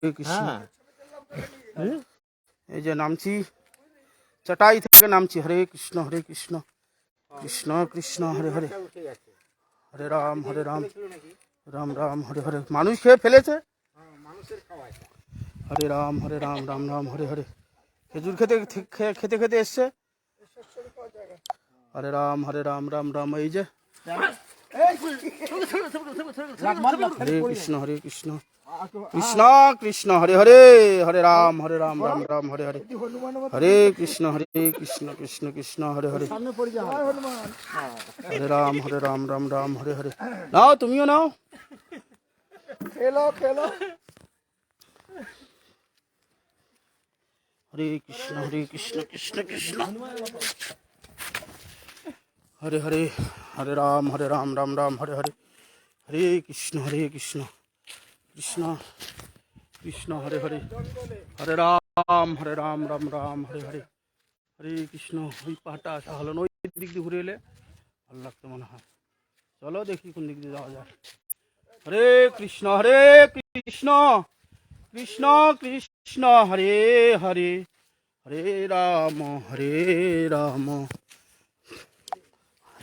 কৃষ্ণ। এই যে নামছি, চটাই থেকে নামছি। হরে কৃষ্ণ কৃষ্ণ কৃষ্ণ হরে হরে, হরে রাম রাম রাম হরে হরে। মানুষ খেয়ে ফেলেছে। হরে রাম রাম রাম হরে হরে। খেজুর খেতে খেতে খেতে এসছে। হরে রাম রাম রাম। এই যে হরে কৃষ্ণ কৃষ্ণ কৃষ্ণ হরে হরে, হরে রাম রাম রাম হরে হরে, হরে কৃষ্ণ কৃষ্ণ কৃষ্ণ হরে হরে, হরে রাম রাম রাম হরে হরে। নাও, তুমিও নাও, খেলো। হরে কৃষ্ণ কৃষ্ণ কৃষ্ণ হরে হরে, হরে রাম রাম রাম হরে হরে, হরে কৃষ্ণ কৃষ্ণ কৃষ্ণ হরে হরে, হরে রাম রাম রাম হরে হরে, হরে কৃষ্ণ। ওই পাহাড়টা আসা হলো না, ওই দিক দিয়ে ঘুরে এলে ভালো লাগতো মনে হয়। চলো দেখি কোন দিক দিয়ে যাওয়া যায়। হরে কৃষ্ণ কৃষ্ণ কৃষ্ণ হরে হরে, হরে রাম রাম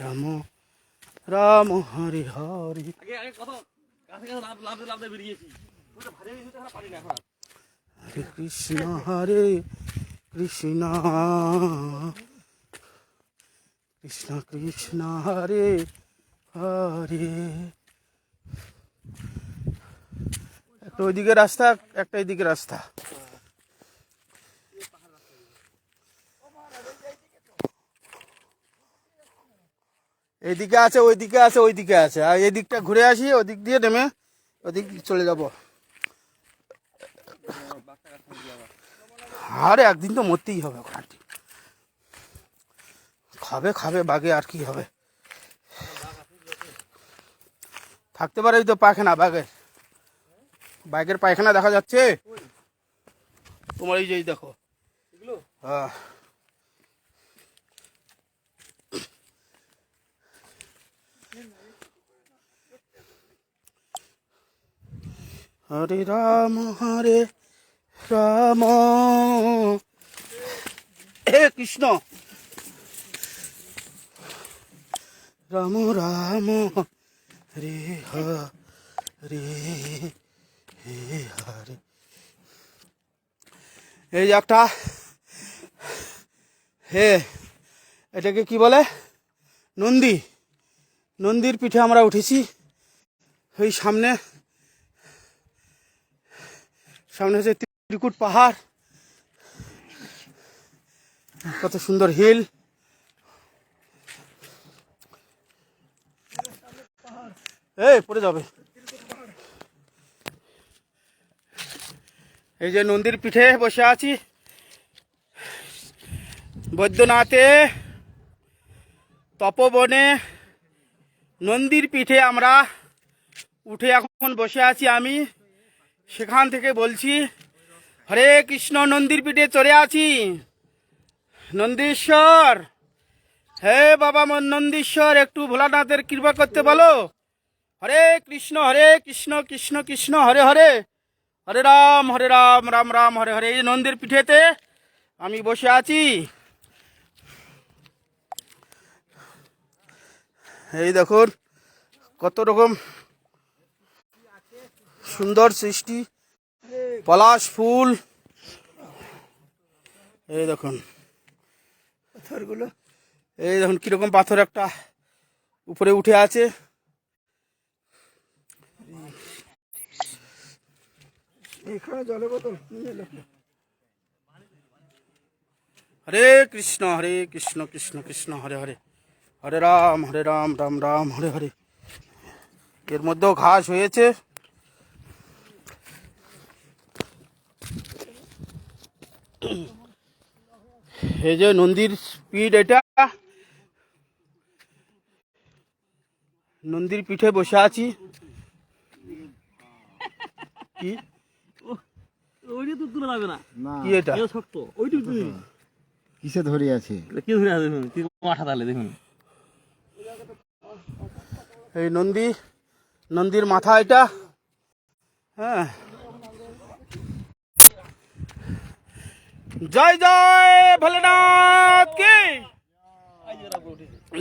রাম রাম হরে হরে। হরে কৃষ্ণ কৃষ্ণ কৃষ্ণ কৃষ্ণ হরে হরে। একটা ওইদিকে রাস্তা, একটা এইদিকে রাস্তা। এইদিকে আছে, ওইদিকে আছে, ওইদিকে আছে। আর এই দিকটা ঘুরে আসি, ওদিক দিয়ে নেমে ওদিক চলে যাব। আরে একদিন তো মরতেই হবে। খাবে বাঘে, আর কি হবে। থাকতে পারে তো পায়খানা, বাইকের পায়খানা দেখা যাচ্ছে তোমার। এই যে দেখো, হ্যাঁ। হরে রাম হে কৃষ্ণ, রাম রাম হরে হরে হরে। এই একটা এটাকে কি বলে, নন্দীর পিঠে আমরা উঠেছি। ওই সামনে হচ্ছে ত্রিকুট পাহাড়, কত সুন্দর হিল। পড়ে যাবে। এই যে নন্দীর পিঠে বসে আছি, বৈদ্যনাথে তপবনে নন্দীর পিঠে আমরা উঠে এখন বসে আছি। আমি সেখান থেকে বলছি, হরে কৃষ্ণ। নন্দীর পিঠে চড়ে আছি। নন্দীশ্বর, হে বাবা নন্দীশ্বর, একটু ভোলানাথের কৃপা করতে বলো। হরে কৃষ্ণ কৃষ্ণ কৃষ্ণ হরে হরে, হরে রাম রাম রাম হরে হরে। এই নন্দীর পিঠেতে আমি বসে আছি। এই দেখুন কত রকম সুন্দর সৃষ্টি, পলাশ ফুল। এই দেখুন পাথরগুলো, এই দেখুন কিরকম পাথর একটা উপরে উঠে আছে। এখানে জলের বোতল নিয়ে এলো। হরে কৃষ্ণ কৃষ্ণ কৃষ্ণ হরে হরে, হরে রাম রাম রাম হরে হরে। এর মধ্যেও ঘাস হয়েছে। এই যে নন্দীর পিঠ, এটা নন্দীর পিঠে বসে আছি। কি ওইটা তো তোলা যাবে না, কি এটা শক্ত, ওইটা কিসে ধরে আছে, কি ধরে আছে দেখুন, কি মাথা তালে দেখুন। এই নন্দীর মাথা এটা, হ্যাঁ। জয় জয় ভোলেনাথ কি,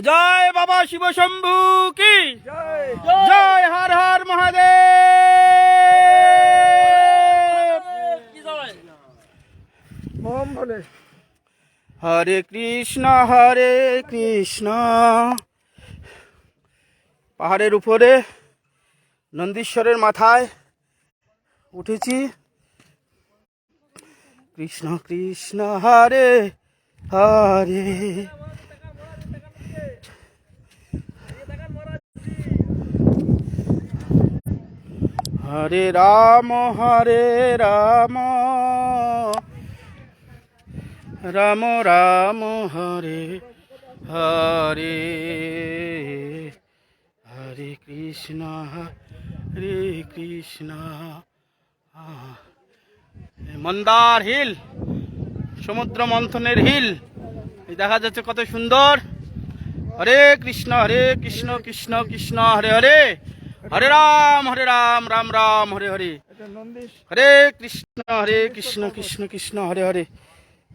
জয় বাবা শিব শম্ভু কি, জয় হর হর মহাদেব। হরে কৃষ্ণ পাহাড়ের উপরে নন্দীশ্বরের মাথায় উঠেছি। কৃষ্ণ কৃষ্ণ হরে হরে, হরে রাম রাম রাম হরে হরে, হরে কৃষ্ণ মন্দার হিল, সমুদ্র মন্থনের হিল এই দেখা যাচ্ছে কত সুন্দর। হরে কৃষ্ণ কৃষ্ণ কৃষ্ণ হরে হরে, হরে রাম রাম রাম হরে হরে, হরে কৃষ্ণ কৃষ্ণ কৃষ্ণ হরে হরে,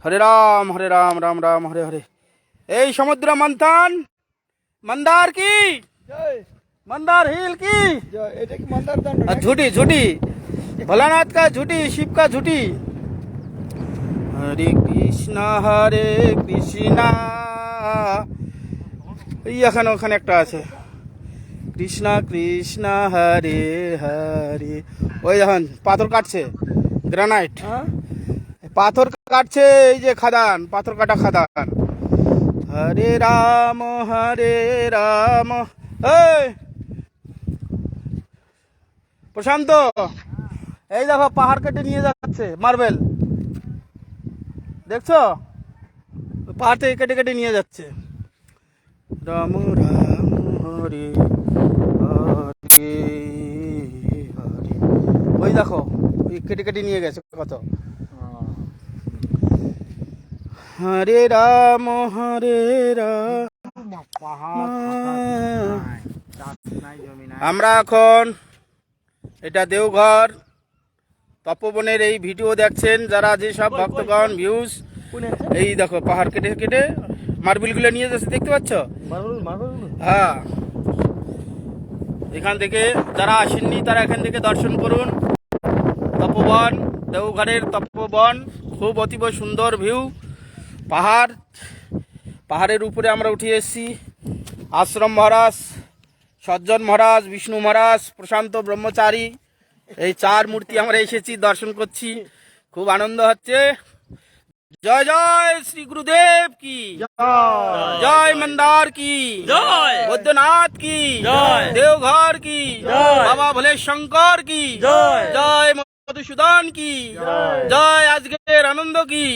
হরে রাম রাম রাম হরে হরে। এই সমুদ্র মন্থন মন্দার কি, मंदार हिल की, झूठी झूठी भोलानाथ का झूठी, शिव का झूठी। हरे कृष्णा এখানে ওখানে একটা আছে, কৃষ্ণা কৃষ্ণা হরে হরে। ওই দেখুন পাথর কাটছে, গ্রানাইট পাথর কাটছে, এই যে খাদান, পাথর কাটা খাদান। হরে রাম এই প্রশান্ত, এই দেখো পাহাড় কেটে নিয়ে যাচ্ছে মার্বেল, দেখছো পাহাড় থেকে কেটে কেটে নিয়ে যাচ্ছে। রাম রাম হরে হরে হরে, ওই দেখো ওই কেটে কেটে নিয়ে গেছে কত। হরে রাম আমরা এখন এটা দেওঘর তপবনের এই ভিডিও দেখছেন যারা, যে সব ভক্তগণ ভিউজ, এই দেখো পাহাড় কেটে কেটে মার্বেল গুলো নিয়ে যাচ্ছে, দেখতে পাচ্ছ? হ্যাঁ, এখান থেকে যারা আসেননি তারা এখান থেকে দর্শন করুন। তপবন, দেওঘরের তপবন, খুব অতীব সুন্দর ভিউ, পাহাড়ের উপরে আমরা উঠে এসেছি। আশ্রম মহারাজ, সজ্জন মহারাজ, বিষ্ণু মহারাজ, প্রশান্ত ব্রহ্মচারী, এই চার মূর্তি আমরা এসেছি দর্শন করছি, খুব আনন্দ হচ্ছে। জয় জয় শ্রী গুরুদেব কি, জয় মন্দার কি, জয় বৈদ্যনাথ কি, জয় দেওঘর কি, বাবা ভোলে শঙ্কর কি, জয় মধুসূদন কি, জয় আজকের আনন্দ কি,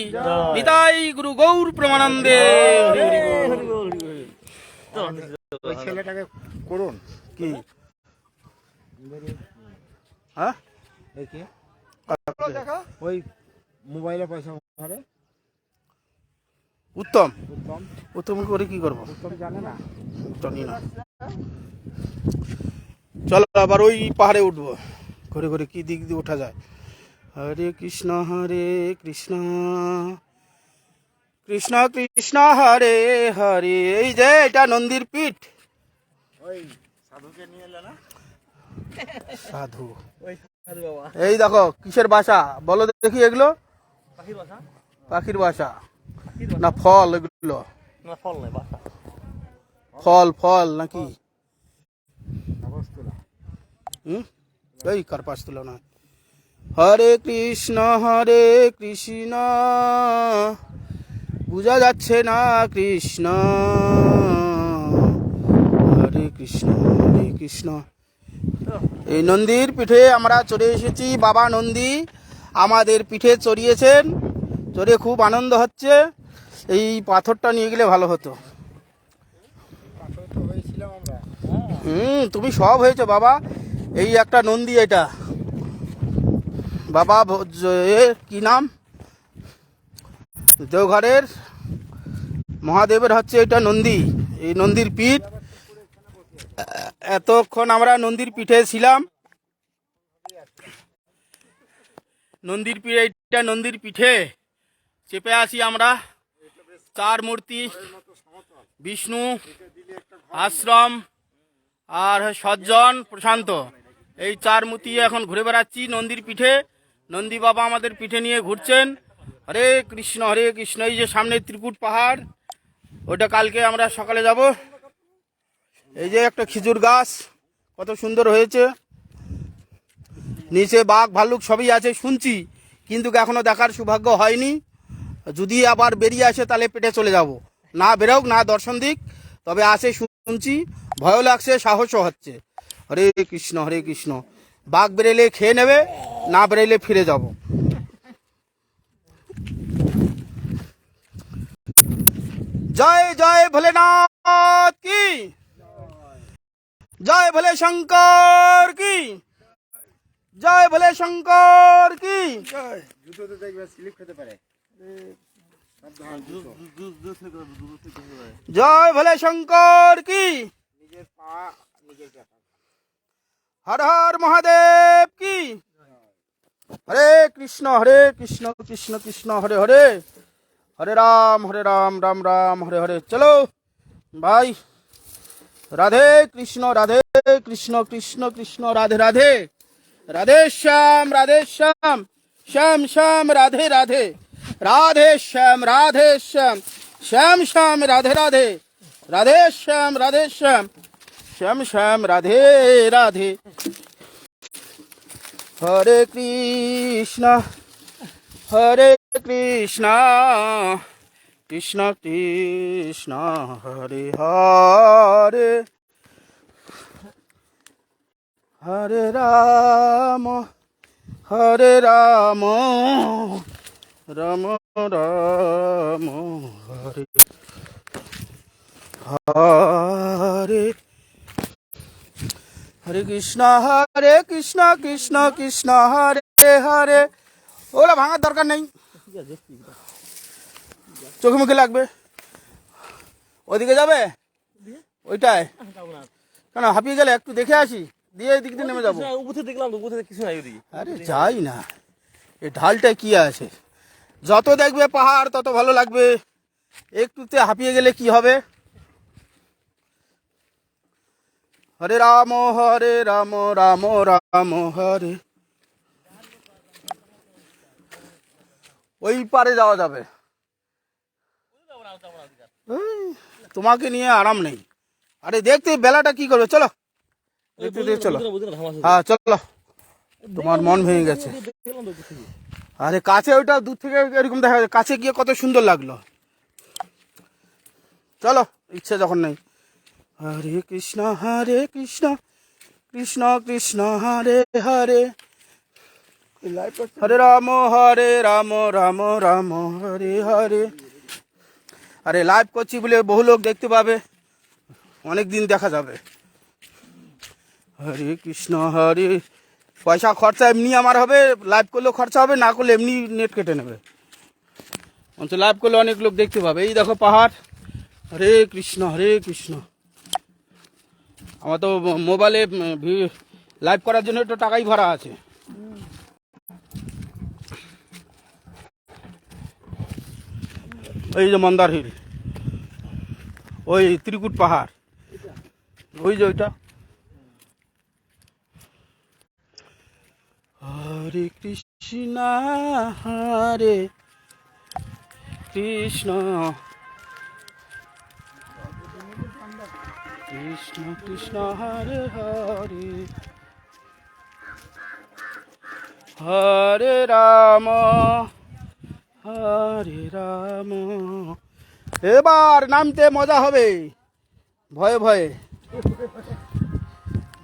নিতাই গুরু গৌর প্রেমানন্দে। ওই ছেলেটাকে করুন কি হ্যাঁ, ওই মোবাইলে পয়সা ধরে উত্তম উত্তম উত্তম করে কি করবো, উত্তম জানে না, জানি না। চলো আবার ওই পাহাড়ে উঠবো, ঘুরে ঘুরে কি দিক দিয়ে ওঠা যায়। হরে কৃষ্ণ কৃষ্ণ কৃষ্ণ হরে হরে। এই যে এটা নন্দীর পিঠ, ওই সাধুকে নিয়ে এলে না, সাধু এই দেখো কিসের বাসা বলো দেখি, এগুলো পাখির বাসা না ফল, এগুলো ফল নাকি? এই কার্পাস তুলো না। হরে কৃষ্ণ বোঝা যাচ্ছে না কৃষ্ণ, হরে কৃষ্ণ। এই নন্দীর পিঠে আমরা চড়ে এসেছি, বাবা নন্দী আমাদের পিঠে চড়িয়েছেন, চড়ে খুব আনন্দ হচ্ছে। এই পাথরটা নিয়ে গেলে ভালো হতো। তুমি সব হয়েছো বাবা। এই একটা নন্দী, এটা বাবা কি নাম, দেওঘরের মহাদেবের হচ্ছে এটা নন্দী, এই নন্দীর পিঠ। এতক্ষণ আমরা নন্দীর পিঠে ছিলাম, নন্দীর পিঠে চেপে আসি আমরা। চার মূর্তি, বিষ্ণু, আশ্রম আর সজ্জন, প্রশান্ত, এই চার মূর্তি এখন ঘুরে বেড়াচ্ছি নন্দীর পিঠে। নন্দী বাবা আমাদের পিঠে নিয়ে ঘুরছেন। হরে কৃষ্ণ হরে কৃষ্ণ। এই যে সামনে ত্রিকুট পাহাড়, ওটা কালকে আমরা সকালে যাব। এই যে একটা খেজুর গাছ কত সুন্দর হয়েছে, নিচে বাঘ ভাল্লুক সবই আছে শুনছি, কিন্তু এখনো দেখার সৌভাগ্য হয়নি। যদি আবার বেরিয়ে আসে তাহলে পেটে চলে যাব, না বেরোক না দর্শন দিক, তবে আসে শুনছি, ভয়ও লাগছে সাহসও হচ্ছে। হরে কৃষ্ণ হরে কৃষ্ণ। বাঘ বেরেলে খেয়ে নেবে, না বেরেলে ফিরে যাব। জয় জয় ভোলেনাথ কি জয়, ভোলে শঙ্কর কি জয়, ভোলে শঙ্কর কি জয়। জুতোতে দেখবে স্লিপ খেতে পারে। জয় ভোলে শঙ্কর কি। নিজের পা নিজের দেখা। হর হর মহাদেব কি। হরে কৃষ্ণ কৃষ্ণ কৃষ্ণ হরে হরে, হরে রাম রাম রাম হরে হরে। চলো ভাই, রাধে কৃষ্ণ কৃষ্ণ কৃষ্ণ রাধে রাধে, রাধে শ্যাম শ্যাম শ্যাম রাধে রাধে, রাধে শ্যাম শ্যাম শ্যাম রাধে রাধে, রাধে শ্যাম শ্যাম শ্যাম রাধে রাধে। হরে কৃষ্ণ কৃষ্ণ কৃষ্ণ হরে হরে, হরে রাম রাম রাম হরে হরে, হরে কৃষ্ণ কৃষ্ণ কৃষ্ণ হরে হরে। ওরা ভাঙার দরকার নেই, চোখে মুখে লাগবে। ওইদিকে যাবে, ওইটায় কেন হাঁপিয়ে গেলে একটু দেখে আসি, দিয়ে এদিক দিয়ে নেমে যাবো। আরে যাই না, এই ঢালটায় কি আছে, যত দেখবে পাহাড় তত ভালো লাগবে, একটুতে হাঁপিয়ে গেলে কি হবে। হরে রাম রাম রাম হরে। ওই পারে যাওয়া যাবে, তোমাকে নিয়ে আরাম নেই। আরে দেখতে বেলাটা কি করবে, চলো দেখতে চলো। হ্যাঁ চলো, তোমার মন ভেঙে গেছে। আরে কাছে ওইটা দূর থেকে এরকম দেখা যায়, কাছে গিয়ে কত সুন্দর লাগলো। চলো, ইচ্ছে যখন নেই। হরে কৃষ্ণ কৃষ্ণ কৃষ্ণ হরে হরে, হরে রাম রাম রাম হরে হরে। আরে লাইভ করছি বলে বহু লোক দেখতে পাবে, অনেক দিন দেখা যাবে। হরে কৃষ্ণ হরে, পয়সা খরচা এমনি আমার হবে, লাইভ করলেও খরচা হবে, না করলে এমনি নেট কেটে নেবে। অন্তত লাইভ করলে অনেক লোক দেখতে পাবে। এই দেখো পাহাড়। হরে কৃষ্ণ কৃষ্ণ। আমার তো মোবাইলে লাইভ করার জন্য একটু টাকাই ভরা আছে। এই যে মন্দার হিল, ওই ত্রিকুট পাহাড়, ওই যে ওইটা। হরে কৃষ্ণ হরে কৃষ্ণ কৃষ্ণ কৃষ্ণ হরে হরে, হরে রাম এবার নামতে মজা হবে, ভয়ে ভয়ে।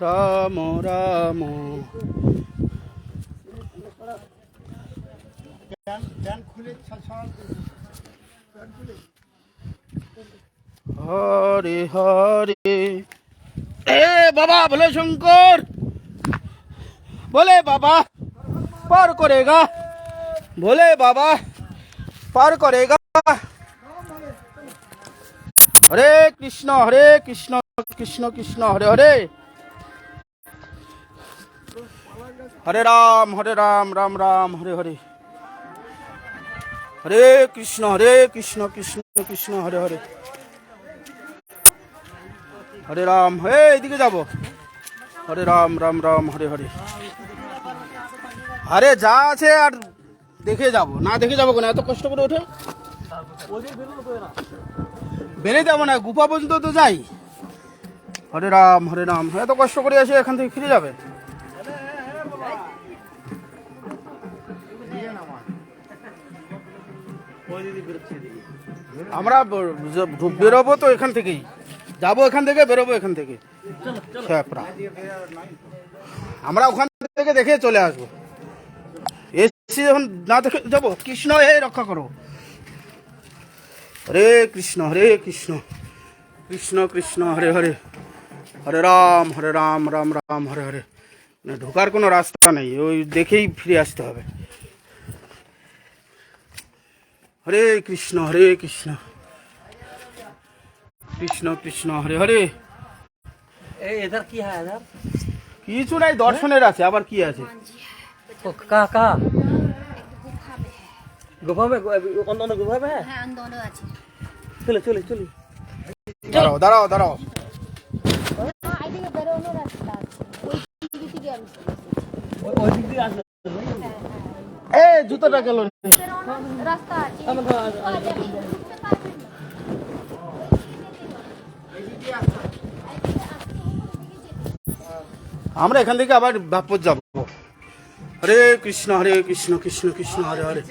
রাম রাম হরে হরে। এ বাবা ভোলে শঙ্কর, बोले बाबा पार करेगा, बोले बाबा पार करेगा। हरे कृष्ण कृष्ण कृष्ण हरे हरे, हरे राम राम राम हरे हरे। হরে কৃষ্ণ কৃষ্ণ কৃষ্ণ হরে হরে, হরে রাম। হে এইদিকে যাব, হরে রাম রাম রাম হরে হরে। আরে যা আছে আর দেখে যাব, না দেখে যাবো কেন, এত কষ্ট করে ওঠে। বেড়ে যাবো না, গুফা পর্যন্ত তো যাই। হরে রাম এত কষ্ট করে এসে এখান থেকে ফিরে যাবে। আমরা বেরোবো তো এখান থেকেই, যাবো এখান থেকে, বেরোবো এখান থেকে। আমরা ওখান থেকে দেখে চলে আসবো, এসছি যখন না দেখে যাবো। কৃষ্ণ হে রক্ষা করো। হরে কৃষ্ণ কৃষ্ণ কৃষ্ণ হরে হরে, হরে রাম রাম রাম হরে হরে। ঢোকার কোনো রাস্তা নেই, ওই দেখেই ফিরে আসতে হবে। হরে কৃষ্ণ কৃষ্ণ কৃষ্ণ হরে হরে। इधर की है इधर কিছু নাই, দর্শনের আছে, আবার কি আছে। तो कहाँ गुफा में है। गुफा में कौन दोनों गुफा में है হ্যাঁ दोनों আছে। चलो দাঁড়াও এদিকে বেরোনোর রাস্তা আছে, ওই দিকে থেকে আমি और दिख दिया এ জুতোটা গেল। বেরোনোর রাস্তা আছে। আমরা এখান থেকে আবার বাপর যাব। হরে কৃষ্ণ কৃষ্ণ কৃষ্ণ হরে হরে,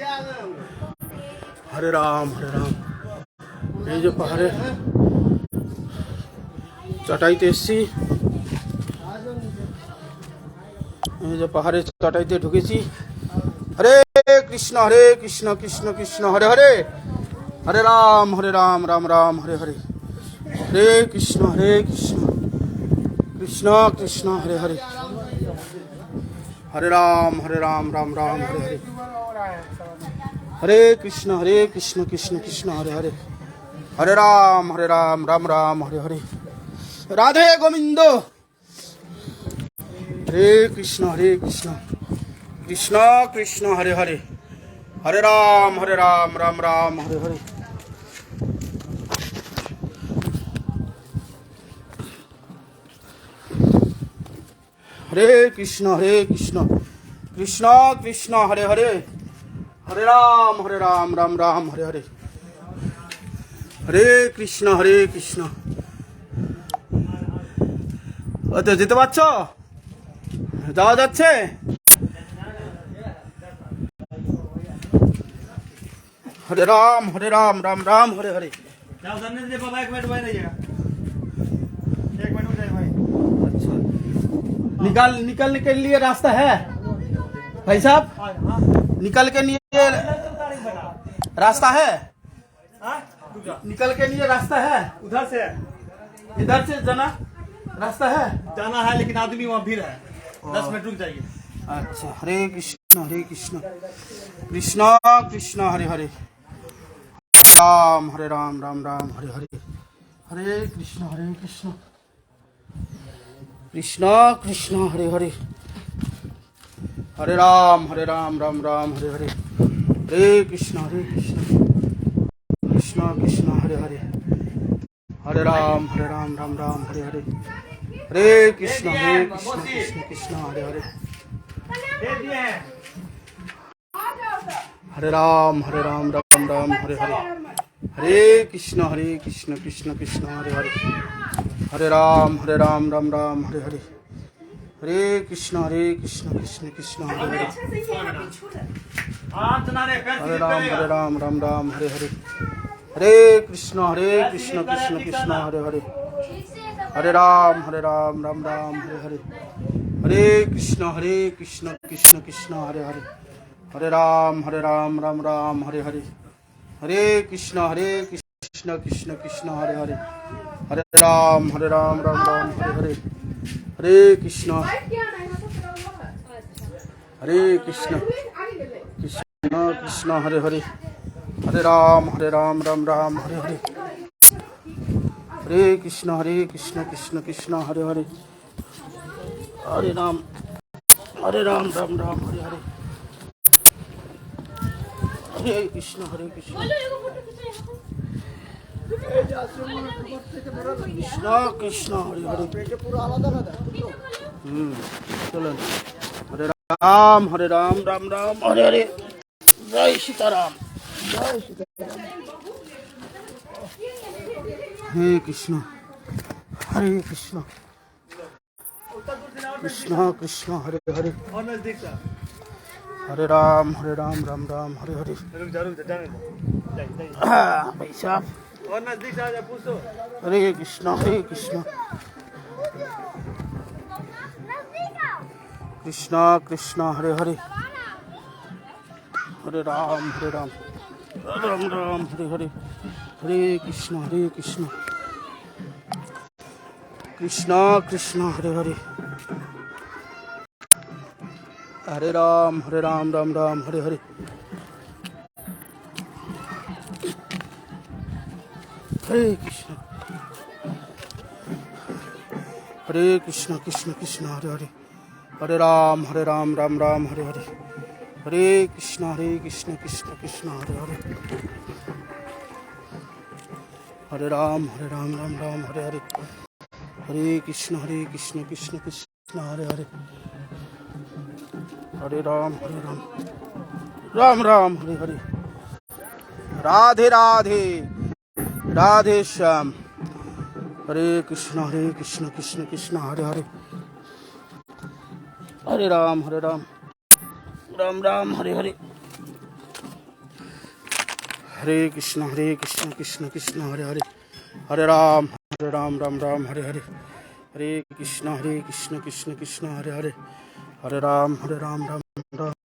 হরে রাম এই যে পাহাড়ে চটাইতে এসছি, এই যে পাহাড়ে চটাইতে ঢুকেছি। হরে কৃষ্ণ কৃষ্ণ কৃষ্ণ হরে হরে, হরে রাম রাম রাম হরে হরে, হরে কৃষ্ণ কৃষ্ণ কৃষ্ণ হরে হরে, হরে রাম রাম রাম হরে হরে, হরে কৃষ্ণ কৃষ্ণ কৃষ্ণ হরে হরে, হরে রাম রাম রাম হরে হরে। রাধে গোবিন্দ। হরে কৃষ্ণ কৃষ্ণ কৃষ্ণ হরে হরে, হরে রাম রাম রাম হরে হরে। হরে কৃষ্ণ কৃষ্ণ কৃষ্ণ হরে হরে, হরে রাম রাম রাম হরে হরে, হরে কৃষ্ণ কৃষ্ণ। ও তো যেতে পারছো, যাওয়া যাচ্ছে। हरे राम राम राम हरे हरे। जाओ सामने से बाबा 1 मिनट भाई रहिएगा 1 मिनट में भाई। अच्छा, निकलने के लिए रास्ता है भाई साहब, निकल के लिए रास्ता है, निकल के लिए रास्ता है। उधर से इधर से जाना रास्ता है, जाना है लेकिन आदमी वहाँ भीड़ है 10 मिनट रुक जाइए। अच्छा हरे कृष्ण कृष्ण कृष्ण हरे हरे, राम राम राम हरे हरे, हरे कृष्ण कृष्ण कृष्ण हरे हरे, हरे राम राम राम हरे हरे, हरे कृष्ण कृष्ण कृष्ण हरे हरे, हरे राम राम राम हरे हरे, हरे कृष्ण कृष्ण कृष्ण हरे हरे, हरे राम राम राम हरे हरे, हरे कृष्ण कृष्ण कृष्ण हरे हरे, हरे राम राम राम हरे हरे, हरे कृष्ण कृष्ण कृष्ण हरे हरे, हरे राम राम हरे हरे, हरे कृष्ण कृष्ण कृष्ण हरे हरे, हरे राम राम राम हरे हरे, हरे कृष्ण कृष्ण कृष्ण हरे हरे, हरे राम राम राम हरे हरे, हरे कृष्ण कृष्ण कृष्ण हरे हरे, हरे राम राम राम हरे हरे, हरे कृष्ण कृष्ण कृष्ण हरे हरे, हरे राम राम राम हरे हरे, हरे कृष्ण कृष्ण कृष्ण हरे हरे, हरे राम राम राम हरे हरे, হরে কৃষ্ণ হরে কৃষ্ণ কৃষ্ণ কৃষ্ণ হরে হরে চলেন হরে রাম রাম রাম হরে হরে জয় সীতারাম হে কৃষ্ণ হরে কৃষ্ণ কৃষ্ণ কৃষ্ণ হরে হরে और नजदीक था हरे राम राम राम हरे हरे रुक जा जाने दो भाई साहब और नजदीक से आ जा पूछो हरे कृष्ण कृष्ण कृष्ण हरे हरे हरे राम राम राम हरे हरे हरे कृष्ण कृष्ण कृष्ण हरे हरे हरे राम राम राम हरे हरे हरे कृष्ण कृष्ण कृष्ण हरे हरे हरे राम राम राम हरे हरे हरे कृष्ण कृष्ण कृष्ण हरे हरे हरे राम राम राम हरे हरे हरे कृष्ण कृष्ण कृष्ण हरे हरे हरे राम राम राम हरे हरे राधे राधे राधे श्याम हरे कृष्ण कृष्ण कृष्ण हरे हरे हरे राम राम राम हरे हरे हरे कृष्ण कृष्ण कृष्ण हरे हरे हरे राम राम राम हरे हरे हरे कृष्ण कृष्ण कृष्ण हरे हरे हरे राम राम राम